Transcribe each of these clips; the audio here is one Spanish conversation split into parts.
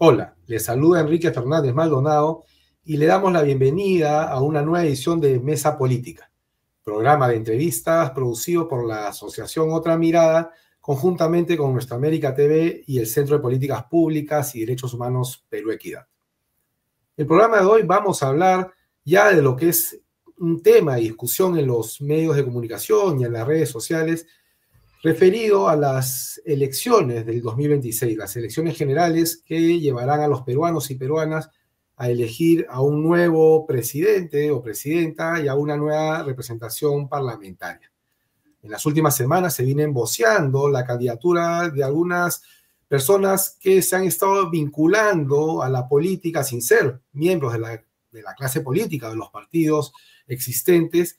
Hola, le saluda Enrique Fernández Maldonado y le damos la bienvenida a una nueva edición de Mesa Política, programa de entrevistas producido por la Asociación Otra Mirada, conjuntamente con Nuestra América TV y el Centro de Políticas Públicas y Derechos Humanos Perú Equidad. El programa de hoy vamos a hablar ya de lo que es un tema de discusión en los medios de comunicación y en las redes sociales, referido a las elecciones del 2026, las elecciones generales que llevarán a los peruanos y peruanas a elegir a un nuevo presidente o presidenta y a una nueva representación parlamentaria. En las últimas semanas se viene voceando la candidatura de algunas personas que se han estado vinculando a la política sin ser miembros de la clase política, de los partidos existentes,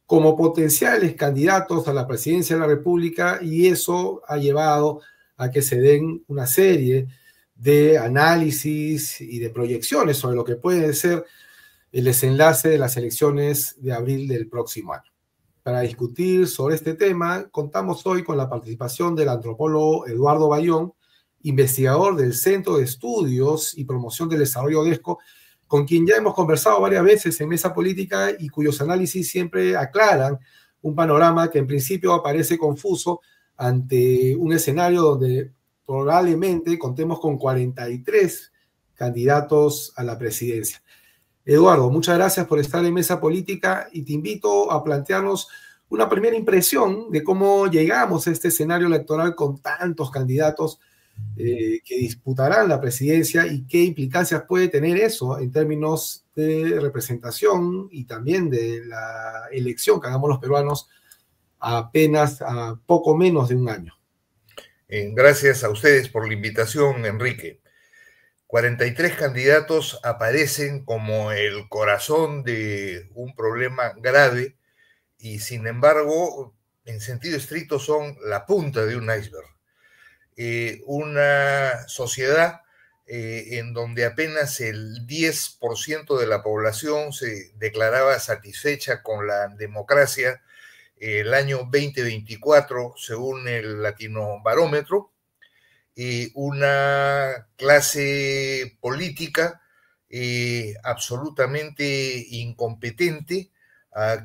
como potenciales candidatos a la presidencia de la República, y eso ha llevado a que se den una serie de análisis y de proyecciones sobre lo que puede ser el desenlace de las elecciones de abril del próximo año. Para discutir sobre este tema, contamos hoy con la participación del antropólogo Eduardo Bayón, investigador del Centro de Estudios y Promoción del Desarrollo DESCO, con quien ya hemos conversado varias veces en Mesa Política y cuyos análisis siempre aclaran un panorama que en principio aparece confuso ante un escenario donde probablemente contemos con 43 candidatos a la presidencia. Eduardo, muchas gracias por estar en Mesa Política y te invito a plantearnos una primera impresión de cómo llegamos a este escenario electoral con tantos candidatos que disputarán la presidencia y qué implicancias puede tener eso en términos de representación y también de la elección que hagamos los peruanos apenas a poco menos de un año. Gracias a ustedes por la invitación, Enrique. 43 candidatos aparecen como el corazón de un problema grave y, sin embargo, en sentido estricto son la punta de un iceberg. Una sociedad en donde apenas el 10% de la población se declaraba satisfecha con la democracia el año 2024, según el Latino Barómetro, una clase política absolutamente incompetente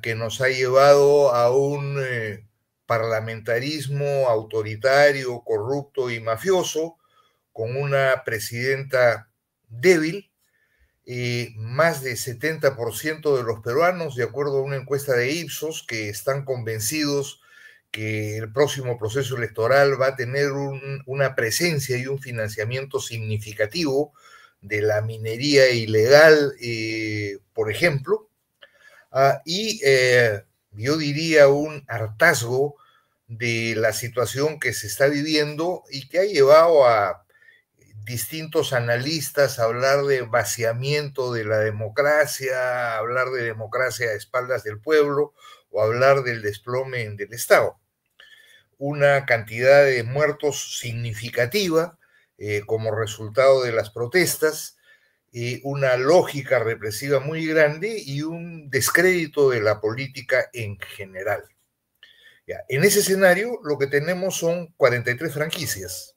que nos ha llevado a un parlamentarismo autoritario, corrupto y mafioso, con una presidenta débil. Más de 70% de los peruanos, de acuerdo a una encuesta de Ipsos, que están convencidos que el próximo proceso electoral va a tener una presencia y un financiamiento significativo de la minería ilegal, por ejemplo, y yo diría un hartazgo de la situación que se está viviendo y que ha llevado a distintos analistas a hablar de vaciamiento de la democracia, hablar de democracia a espaldas del pueblo o hablar del desplome del Estado. Una cantidad de muertos significativa como resultado de las protestas, una lógica represiva muy grande y un descrédito de la política en general. Ya, en ese escenario lo que tenemos son 43 franquicias,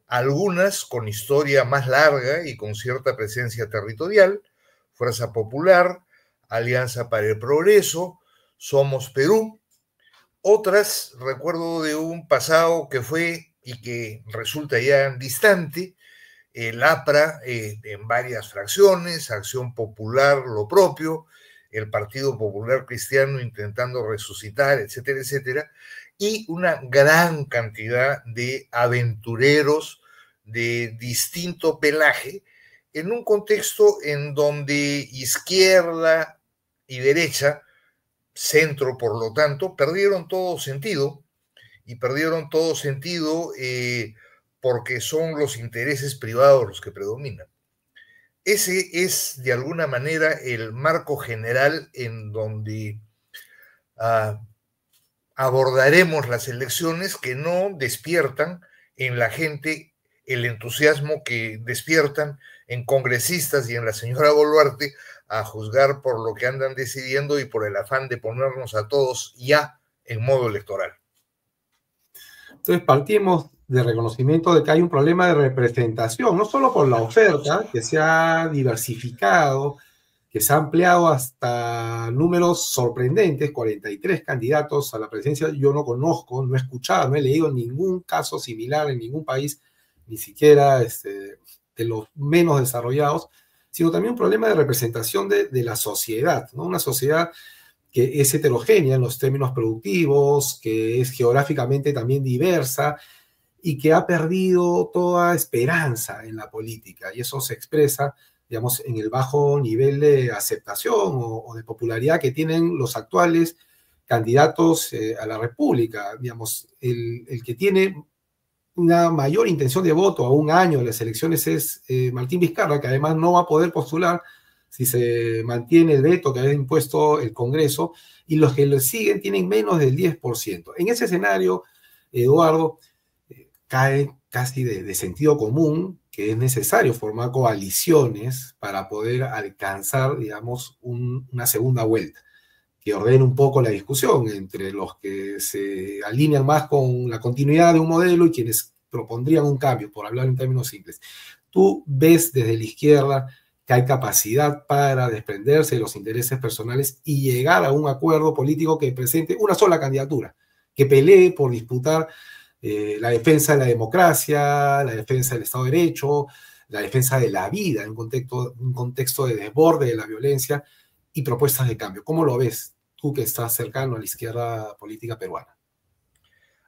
algunas con historia más larga y con cierta presencia territorial: Fuerza Popular, Alianza para el Progreso, Somos Perú. Otras, recuerdo de un pasado que fue y que resulta ya distante, el APRA en varias fracciones, Acción Popular lo propio, el Partido Popular Cristiano intentando resucitar, etcétera, etcétera, y una gran cantidad de aventureros de distinto pelaje en un contexto en donde izquierda y derecha, centro por lo tanto, perdieron todo sentido, y perdieron todo sentido porque son los intereses privados los que predominan. Ese es, de alguna manera, el marco general en donde abordaremos las elecciones, que no despiertan en la gente el entusiasmo que despiertan en congresistas y en la señora Boluarte, a juzgar por lo que andan decidiendo y por el afán de ponernos a todos ya en modo electoral. Entonces partimos de reconocimiento de que hay un problema de representación, no solo por la oferta, que se ha diversificado, que se ha ampliado hasta números sorprendentes, 43 candidatos a la presidencia. Yo no conozco, no he escuchado, no he leído ningún caso similar en ningún país, ni siquiera de los menos desarrollados, sino también un problema de representación de la sociedad, ¿no? Una sociedad que es heterogénea en los términos productivos, que es geográficamente también diversa y que ha perdido toda esperanza en la política. Y eso se expresa, digamos, en el bajo nivel de aceptación o de popularidad que tienen los actuales candidatos a la República. Digamos, el que tiene una mayor intención de voto a un año de las elecciones es Martín Vizcarra, que además no va a poder postular si se mantiene el veto que ha impuesto el Congreso, y los que lo siguen tienen menos del 10%. En ese escenario, Eduardo, cae casi de sentido común que es necesario formar coaliciones para poder alcanzar, digamos, una segunda vuelta, que ordene un poco la discusión entre los que se alinean más con la continuidad de un modelo y quienes propondrían un cambio, por hablar en términos simples. Tú ves desde la izquierda que hay capacidad para desprenderse de los intereses personales y llegar a un acuerdo político que presente una sola candidatura, que pelee por disputar la defensa de la democracia, la defensa del Estado de Derecho, la defensa de la vida en un contexto de desborde de la violencia y propuestas de cambio. ¿Cómo lo ves tú que estás cercano a la izquierda política peruana?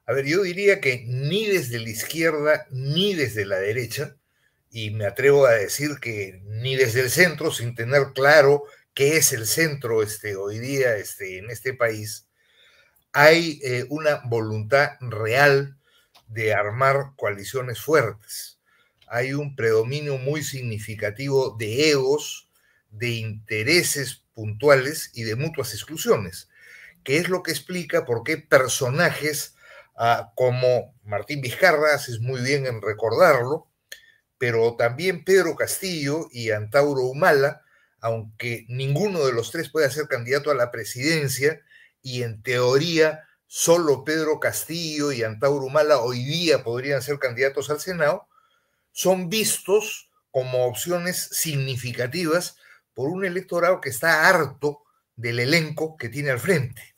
A ver, yo diría que ni desde la izquierda ni desde la derecha, y me atrevo a decir que ni desde el centro, sin tener claro qué es el centro hoy día en este país, hay una voluntad real de armar coaliciones fuertes. Hay un predominio muy significativo de egos, de intereses puntuales y de mutuas exclusiones, que es lo que explica por qué personajes como Martín Vizcarra, haces muy bien en recordarlo, pero también Pedro Castillo y Antauro Humala, aunque ninguno de los tres puede ser candidato a la presidencia, y en teoría solo Pedro Castillo y Antauro Humala hoy día podrían ser candidatos al Senado, son vistos como opciones significativas por un electorado que está harto del elenco que tiene al frente.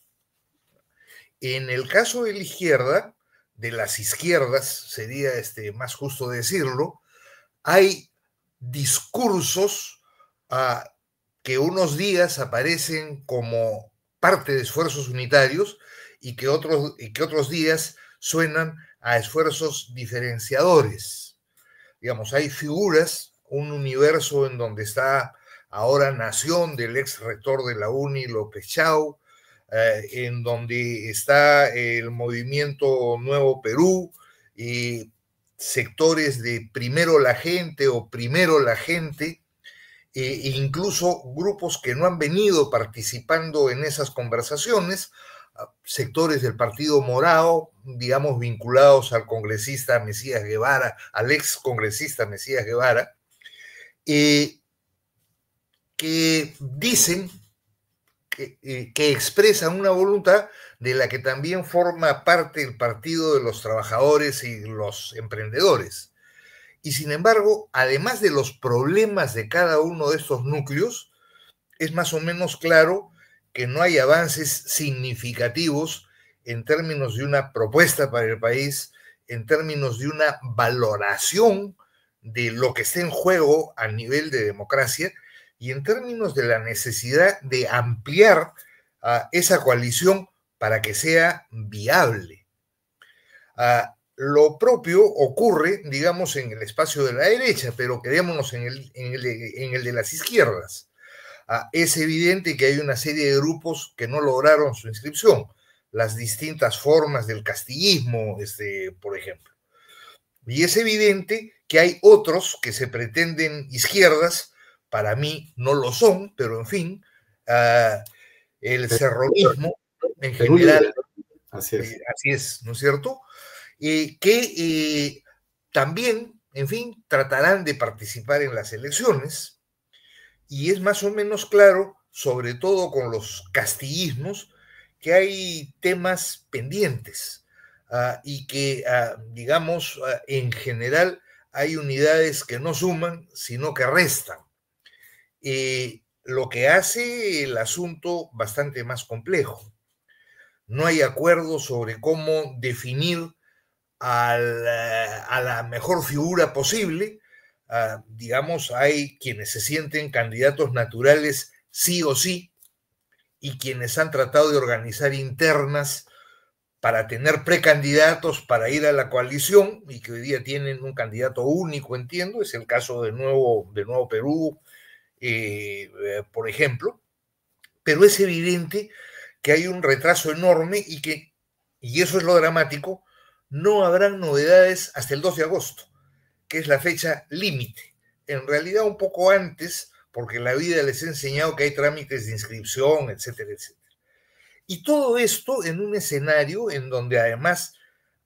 En el caso de la izquierda, de las izquierdas, sería más justo decirlo, hay discursos que unos días aparecen como parte de esfuerzos unitarios y que otros días suenan a esfuerzos diferenciadores. Digamos, hay figuras, un universo en donde está ahora Nación del ex rector de la UNI, López Chau, en donde está el movimiento Nuevo Perú, y sectores de primero la gente o primero la gente, e incluso grupos que no han venido participando en esas conversaciones, sectores del Partido Morado, digamos, vinculados al congresista Mesías Guevara, al ex congresista Mesías Guevara, que dicen que expresan una voluntad de la que también forma parte el Partido de los Trabajadores y los Emprendedores. Y sin embargo, además de los problemas de cada uno de estos núcleos, es más o menos claro que no hay avances significativos en términos de una propuesta para el país, en términos de una valoración de lo que está en juego a nivel de democracia, y en términos de la necesidad de ampliar esa coalición para que sea viable. Lo propio ocurre, digamos, en el espacio de la derecha, pero quedémonos en el de las izquierdas. Es evidente que hay una serie de grupos que no lograron su inscripción, las distintas formas del castillismo, por ejemplo. Y es evidente que hay otros que se pretenden izquierdas, para mí no lo son, pero en fin, el cerronismo en Perú general, libre. Así es, ¿no es cierto? Que también, en fin, tratarán de participar en las elecciones, y es más o menos claro, sobre todo con los castillismos, que hay temas pendientes. y que, digamos, en general hay unidades que no suman, sino que restan. Lo que hace el asunto bastante más complejo. No hay acuerdo sobre cómo definir a la mejor figura posible. Digamos, hay quienes se sienten candidatos naturales sí o sí, y quienes han tratado de organizar internas para tener precandidatos para ir a la coalición, y que hoy día tienen un candidato único, entiendo, es el caso de Nuevo Perú, por ejemplo, pero es evidente que hay un retraso enorme y eso es lo dramático, no habrán novedades hasta el 2 de agosto, que es la fecha límite. En realidad un poco antes, porque la vida les ha enseñado que hay trámites de inscripción, etcétera, etcétera. Y todo esto en un escenario en donde además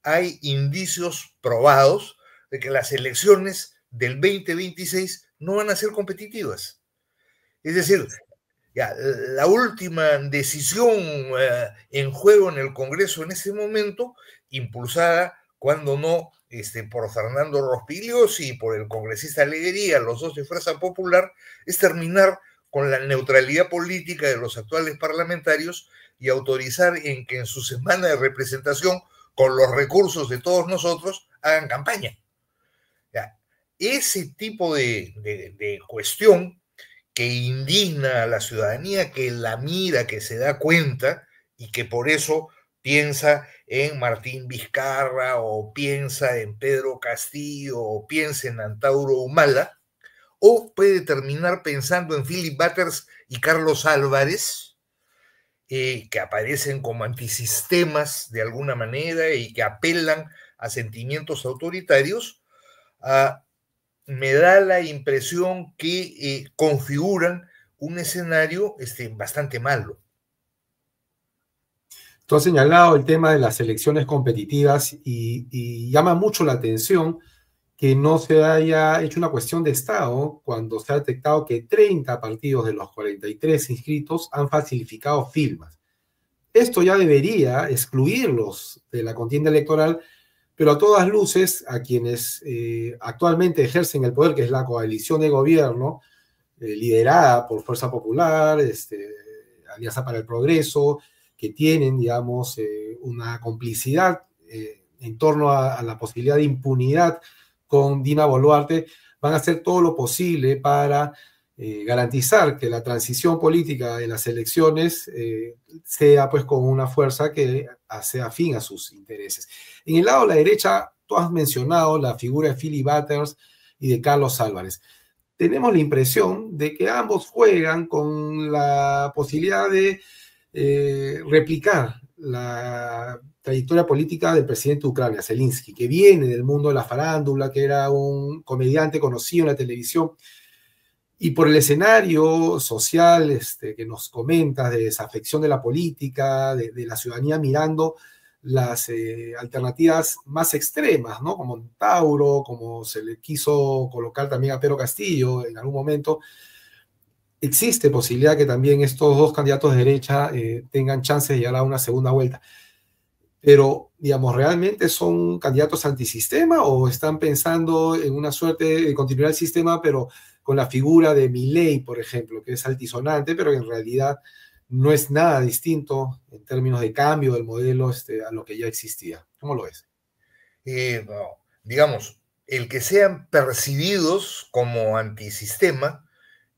hay indicios probados de que las elecciones del 2026 no van a ser competitivas. Es decir, ya, la última decisión en juego en el Congreso en este momento, impulsada, cuando no, por Fernando Rospigliosi y por el congresista Leguería, los dos de Fuerza Popular, es terminar con la neutralidad política de los actuales parlamentarios y autorizar en que en su semana de representación, con los recursos de todos nosotros, hagan campaña. Ya, ese tipo de cuestión que indigna a la ciudadanía, que la mira, que se da cuenta y que por eso piensa en Martín Vizcarra o piensa en Pedro Castillo o piensa en Antauro Humala, o puede terminar pensando en Philip Butters y Carlos Álvarez, que aparecen como antisistemas de alguna manera y que apelan a sentimientos autoritarios. Me da la impresión que configuran un escenario bastante malo. Tú has señalado el tema de las elecciones competitivas y llama mucho la atención que no se haya hecho una cuestión de Estado cuando se ha detectado que 30 partidos de los 43 inscritos han falsificado firmas. Esto ya debería excluirlos de la contienda electoral, pero a todas luces, a quienes actualmente ejercen el poder, que es la coalición de gobierno, liderada por Fuerza Popular, Alianza para el Progreso, que tienen, digamos, una complicidad en torno a la posibilidad de impunidad con Dina Boluarte, van a hacer todo lo posible para garantizar que la transición política en las elecciones sea pues con una fuerza que sea afín a sus intereses. En el lado de la derecha, tú has mencionado la figura de Philip Butters y de Carlos Álvarez. Tenemos la impresión de que ambos juegan con la posibilidad de replicar la trayectoria política del presidente de Ucrania, Zelensky, que viene del mundo de la farándula, que era un comediante conocido en la televisión, y por el escenario social que nos comentas de desafección de la política, de la ciudadanía mirando las alternativas más extremas, ¿no? Como Tauro, como se le quiso colocar también a Pedro Castillo en algún momento, existe posibilidad que también estos dos candidatos de derecha tengan chances de llegar a una segunda vuelta. Pero, digamos, ¿realmente son candidatos antisistema o están pensando en una suerte de continuar el sistema, pero con la figura de Milei, por ejemplo, que es altisonante, pero que en realidad no es nada distinto en términos de cambio del modelo a lo que ya existía? ¿Cómo lo ves? No, digamos, el que sean percibidos como antisistema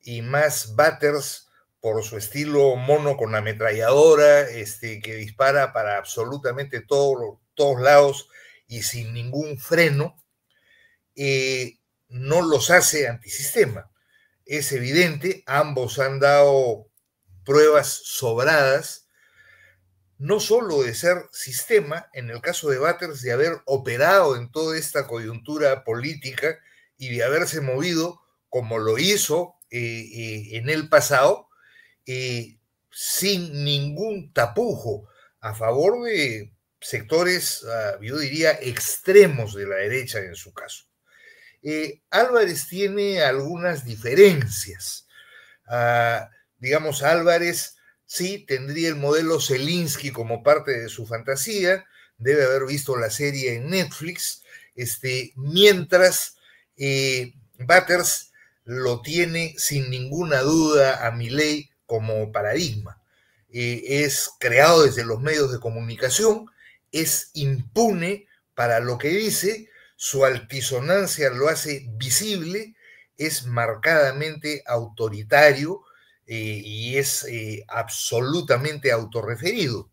y más Butters por su estilo mono con ametralladora, que dispara para absolutamente todos lados y sin ningún freno, no los hace antisistema. Es evidente, ambos han dado pruebas sobradas, no solo de ser sistema, en el caso de Butters, de haber operado en toda esta coyuntura política y de haberse movido como lo hizo en el pasado, sin ningún tapujo, a favor de sectores, yo diría, extremos de la derecha en su caso. Álvarez tiene algunas diferencias. Digamos, Álvarez sí tendría el modelo Zelensky como parte de su fantasía, debe haber visto la serie en Netflix, mientras Batters lo tiene sin ninguna duda a Milei como paradigma. Es creado desde los medios de comunicación, es impune para lo que dice, su altisonancia lo hace visible, es marcadamente autoritario y es absolutamente autorreferido.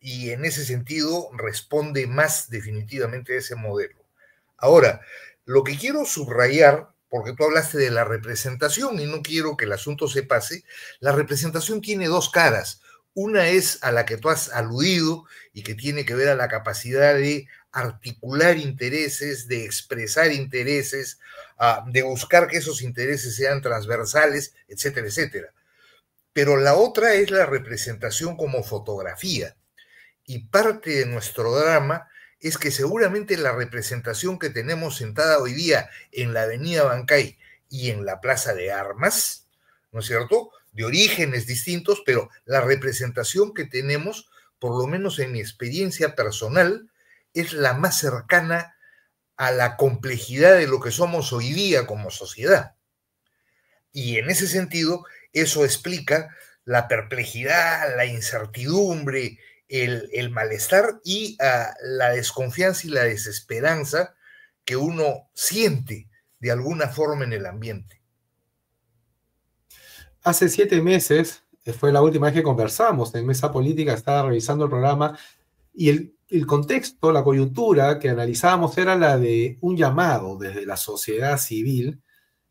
Y en ese sentido responde más definitivamente a ese modelo. Ahora, lo que quiero subrayar, porque tú hablaste de la representación y no quiero que el asunto se pase, la representación tiene dos caras. Una es a la que tú has aludido y que tiene que ver a la capacidad de articular intereses, de expresar intereses, de buscar que esos intereses sean transversales, etcétera, etcétera. Pero la otra es la representación como fotografía. Y parte de nuestro drama es que seguramente la representación que tenemos sentada hoy día en la avenida Bancay y en la Plaza de Armas, ¿no es cierto?, de orígenes distintos, pero la representación que tenemos, por lo menos en mi experiencia personal, es la más cercana a la complejidad de lo que somos hoy día como sociedad. Y en ese sentido, eso explica la perplejidad, la incertidumbre, el malestar y la desconfianza y la desesperanza que uno siente de alguna forma en el ambiente. Hace 7 meses fue la última vez que conversamos en Mesa Política, estaba revisando el programa y el contexto, la coyuntura que analizábamos era la de un llamado desde la sociedad civil,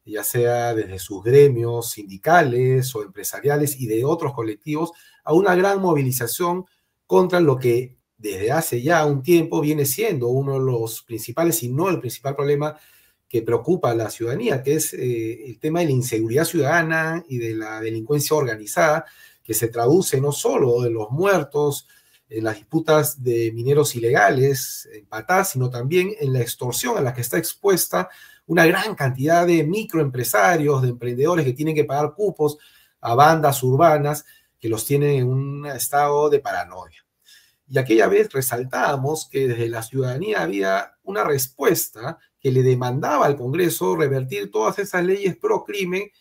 ya sea desde sus gremios sindicales o empresariales y de otros colectivos, a una gran movilización contra lo que desde hace ya un tiempo viene siendo uno de los principales, si no el principal problema que preocupa a la ciudadanía, que es el tema de la inseguridad ciudadana y de la delincuencia organizada, que se traduce no solo en los muertos, en las disputas de mineros ilegales, en Patá, sino también en la extorsión a la que está expuesta una gran cantidad de microempresarios, de emprendedores que tienen que pagar cupos a bandas urbanas que los tienen en un estado de paranoia. Y aquella vez resaltábamos que desde la ciudadanía había una respuesta que le demandaba al Congreso revertir todas esas leyes pro crimen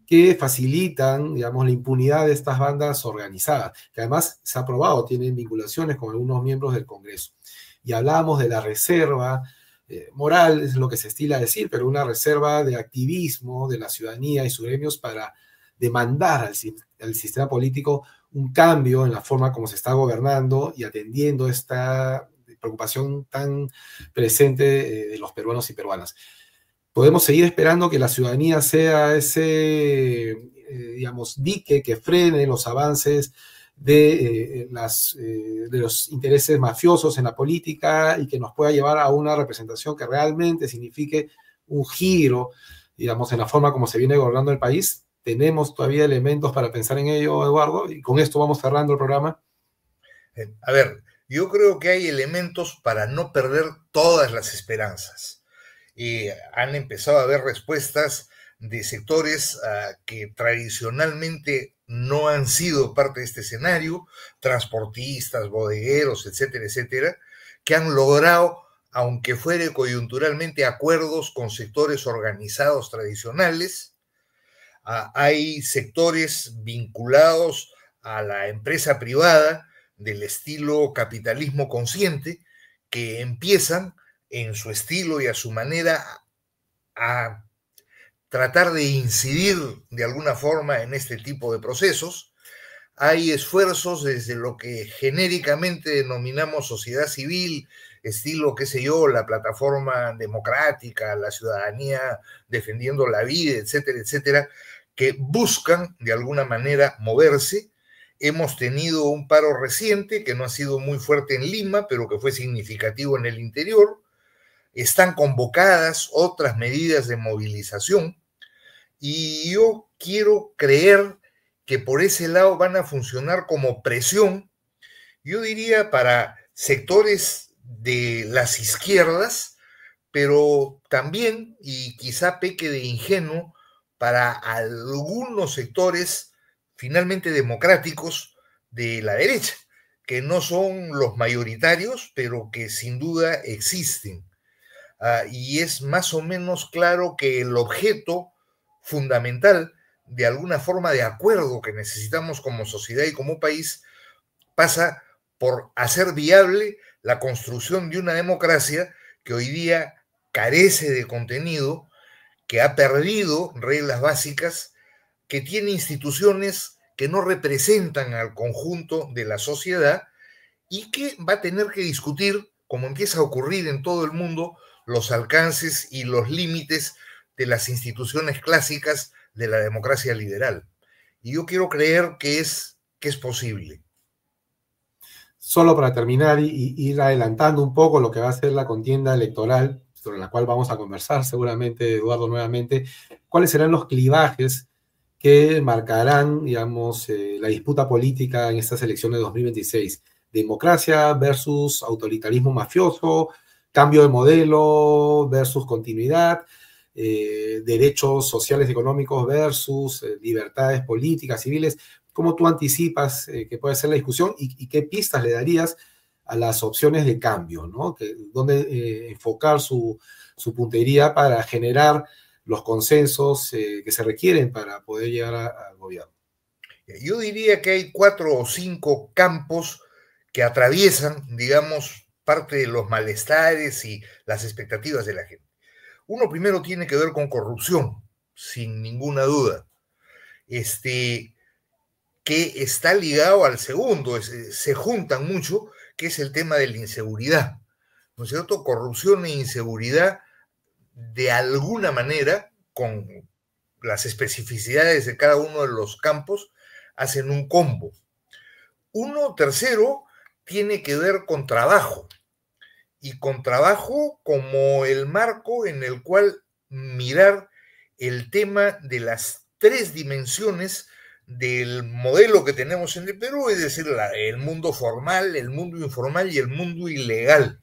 que facilitan, digamos, la impunidad de estas bandas organizadas, que además se ha aprobado, tienen vinculaciones con algunos miembros del Congreso. Y hablábamos de la reserva moral, es lo que se estila decir, pero una reserva de activismo de la ciudadanía y sus gremios para demandar al sistema político un cambio en la forma como se está gobernando y atendiendo esta preocupación tan presente de los peruanos y peruanas. Podemos seguir esperando que la ciudadanía sea ese, digamos, dique que frene los avances de los intereses mafiosos en la política y que nos pueda llevar a una representación que realmente signifique un giro, digamos, en la forma como se viene gobernando el país. Tenemos todavía elementos para pensar en ello, Eduardo, y con esto vamos cerrando el programa. A ver, yo creo que hay elementos para no perder todas las esperanzas. Han empezado a haber respuestas de sectores que tradicionalmente no han sido parte de este escenario, transportistas, bodegueros, etcétera, etcétera, que han logrado, aunque fuere coyunturalmente, acuerdos con sectores organizados tradicionales. Hay sectores vinculados a la empresa privada del estilo capitalismo consciente que empiezan en su estilo y a su manera a tratar de incidir de alguna forma en este tipo de procesos. Hay esfuerzos desde lo que genéricamente denominamos sociedad civil, estilo, qué sé yo, la plataforma democrática, la ciudadanía defendiendo la vida, etcétera, etcétera, que buscan de alguna manera moverse. Hemos tenido un paro reciente que no ha sido muy fuerte en Lima, pero que fue significativo en el interior. Están convocadas otras medidas de movilización y yo quiero creer que por ese lado van a funcionar como presión, yo diría, para sectores de las izquierdas, pero también, y quizá peque de ingenuo, para algunos sectores finalmente democráticos de la derecha. que no son los mayoritarios, pero que sin duda existen. Y es más o menos claro que el objeto fundamental, de alguna forma de acuerdo que necesitamos como sociedad y como país, pasa por hacer viable la construcción de una democracia que hoy día carece de contenido, que ha perdido reglas básicas, que tiene instituciones que no representan al conjunto de la sociedad y que va a tener que discutir, como empieza a ocurrir en todo el mundo, los alcances y los límites de las instituciones clásicas de la democracia liberal. Y yo quiero creer que es posible. Solo para terminar y ir adelantando un poco lo que va a ser la contienda electoral, sobre la cual vamos a conversar seguramente, Eduardo, nuevamente, ¿cuáles serán los clivajes que marcarán, digamos, la disputa política en estas elecciones de 2026? Democracia versus autoritarismo mafioso, cambio de modelo versus continuidad, derechos sociales y económicos versus libertades políticas, civiles. ¿Cómo tú anticipas que puede ser la discusión y qué pistas le darías a las opciones de cambio, ¿no? ¿Dónde enfocar su puntería para generar los consensos que se requieren para poder llegar al gobierno? Yo diría que hay 4 o 5 campos que atraviesan, digamos, parte de los malestares y las expectativas de la gente. Uno primero tiene que ver con corrupción, sin ninguna duda, que está ligado al segundo, se juntan mucho, que es el tema de la inseguridad, ¿no es cierto? Corrupción e inseguridad, de alguna manera, con las especificidades de cada uno de los campos, hacen un combo. Uno tercero tiene que ver con trabajo, y con trabajo como el marco en el cual mirar el tema de las 3 dimensiones del modelo que tenemos en el Perú, es decir, el mundo formal, el mundo informal y el mundo ilegal,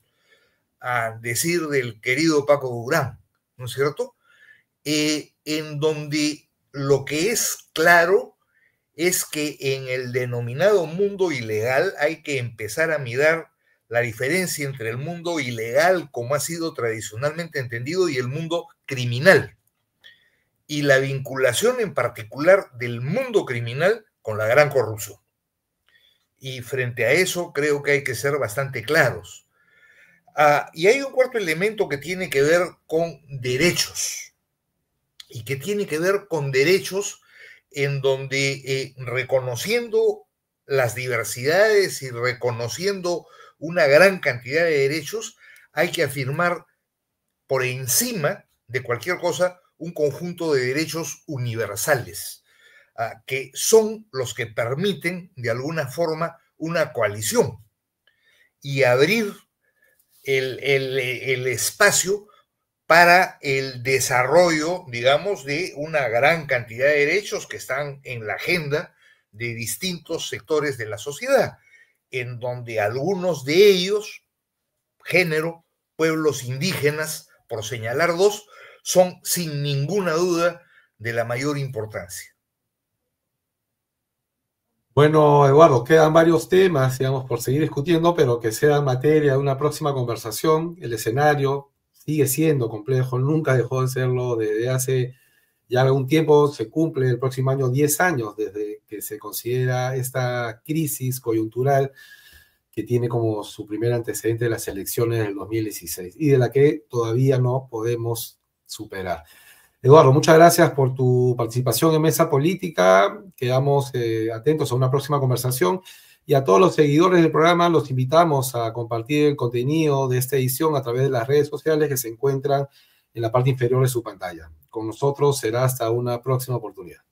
a decir del querido Paco Durán, ¿no es cierto? En donde lo que es claro es que en el denominado mundo ilegal hay que empezar a mirar la diferencia entre el mundo ilegal, como ha sido tradicionalmente entendido, y el mundo criminal, y la vinculación en particular del mundo criminal con la gran corrupción. Y frente a eso creo que hay que ser bastante claros. Y hay un cuarto elemento que tiene que ver con derechos, y que tiene que ver con derechos en donde reconociendo las diversidades y reconociendo una gran cantidad de derechos, hay que afirmar por encima de cualquier cosa un conjunto de derechos universales, que son los que permiten de alguna forma una coalición y abrir el espacio para el desarrollo, digamos, de una gran cantidad de derechos que están en la agenda de distintos sectores de la sociedad, en donde algunos de ellos, género, pueblos indígenas, por señalar 2, son sin ninguna duda de la mayor importancia. Bueno, Eduardo, quedan varios temas, digamos, por seguir discutiendo, pero que sean materia de una próxima conversación. El escenario sigue siendo complejo, nunca dejó de serlo desde hace ya algún tiempo. Se cumple el próximo año 10 años desde que se considera esta crisis coyuntural que tiene como su primer antecedente las elecciones del 2016 y de la que todavía no podemos superar. Eduardo, muchas gracias por tu participación en Mesa Política. Quedamos atentos a una próxima conversación y a todos los seguidores del programa los invitamos a compartir el contenido de esta edición a través de las redes sociales que se encuentran en la parte inferior de su pantalla. Con nosotros será hasta una próxima oportunidad.